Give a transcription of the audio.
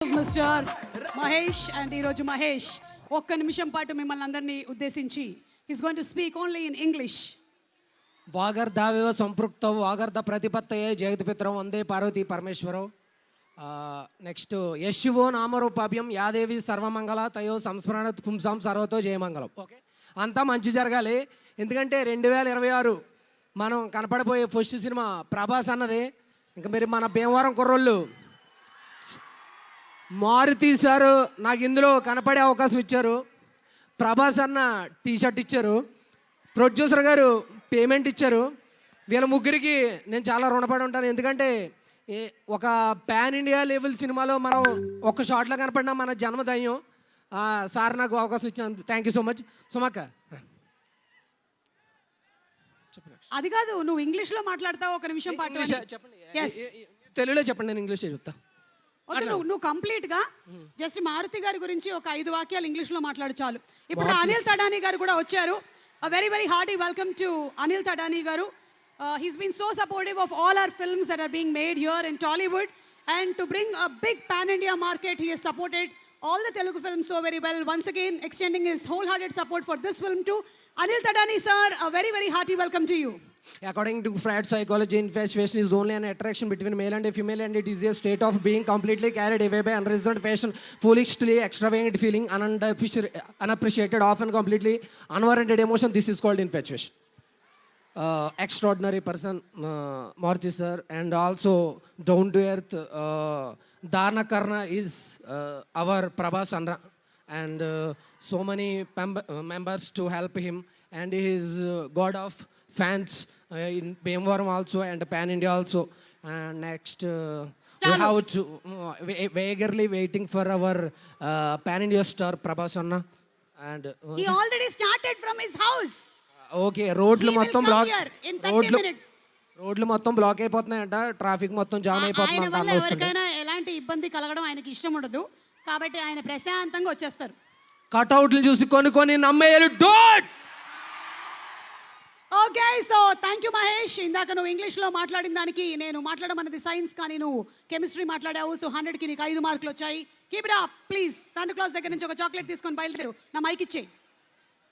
Mister Mahesh and ఈరోజు మహేష్ ఒక్క నిమిషం పాటు మిమ్మల్ని అందరినీ ఉద్దేశించి is going to speak only in English. వాగర్ధావివ సంపృక్తౌ వాగర్ధ ప్రతిపత్తయే జగత్పితరం వందే పార్వతీ పరమేశ్వరౌ. నెక్స్ట్ యశివో నామరూపాభ్యం యాదేవి సర్వమంగళ తయో సంస్మరణ పుంసాం సర్వతో జయమంగళం. ఓకే, అంతా మంచి జరగాలి. ఎందుకంటే 2026 మనం కనపడిపోయే ఫస్ట్ సినిమా ప్రభాస్ అన్నది. ఇంకా మీరు మన భీమవరం కుర్రోళ్ళు మారుతి సారు నాకు ఇందులో కనపడే అవకాశం ఇచ్చారు. ప్రభాస్ అన్న టీషర్ట్ ఇచ్చారు. ప్రొడ్యూసర్ గారు పేమెంట్ ఇచ్చారు. వీళ్ళ ముగ్గురికి నేను చాలా రుణపడి ఉంటాను. ఎందుకంటే ఒక పాన్ ఇండియా లెవెల్ సినిమాలో మనం ఒక షాట్లో కనపడినా మన జన్మధన్యం. సార్ నాకు అవకాశం ఇచ్చాను. Thank you so much. సుమక్క అది కాదు, నువ్వు ఇంగ్లీష్లో మాట్లాడతావు ఒక నిమిషం పాటు. చెప్పండి, తెలుగులో చెప్పండి, నేను ఇంగ్లీష్ చెప్తా. నువ్వు కంప్లీట్ గా జస్ట్ మారుతి గారి గురించి ఒక 5 వాక్యాలు ఇంగ్లీష్ లో మాట్లాడు చాలు. ఇప్పుడు అనిల్ తడానీ గారు కూడా వచ్చారు. Very very hearty welcome to Anil Thadani గారు. He's been so supportive of all our films that are being made here in Tollywood, and to bring a big pan-India market, he has supported all the Telugu films so very well. Once again, extending his wholehearted support for this film too. Anil Tadani sir, a very very hearty welcome to you. According to Freud psychology, infatuation is only an attraction between male and a female, and it is a state of being completely carried away by unreasoned passion, foolishly extravagant feeling, unappreciated, often completely unwarranted emotion. This is called infatuation. Extraordinary person, Maruti sir, and also down to earth. Dharna Karna is our Prabhas Andra, and so many members to help him, and he is god of fans in Bhimavaram also and Pan India also. And next we have to eagerly waiting for our Pan India star Prabhas Anna, and he already started from his house. Okay, రోడ్లు మొత్తం black, రోడ్లు మొత్తం black అయిపోతున్నాయంట. Traffic మొత్తం jam అయిపోతుంది. ఎవరికైనా ఎలాంటి ఇబ్బంది కలగడం ఆయనకి ఇష్టం ఉండదు, కాబట్టి ఆయన ప్రశాంతంగా వచ్చేస్తారు. కట్అవుట్లు చూసి కొన్ని నమ్మేయాలి. Don't. Okay, so thank you Mahesh. ఇందాక నువ్వు ఇంగ్లీష్లో మాట్లాడిన దానికి నేను మాట్లాడడం అనేది సైన్స్, కానీ నువ్వు కెమిస్ట్రీ మాట్లాడావు. సో 100కి నీకు 5 మార్కులు వచ్చాయి. Keep it up please. Santa Claus దగ్గర నుంచి ఒక చాక్లెట్ తీసుకొని బయలుదేరు. నా మైక్ ఇచ్చేయి.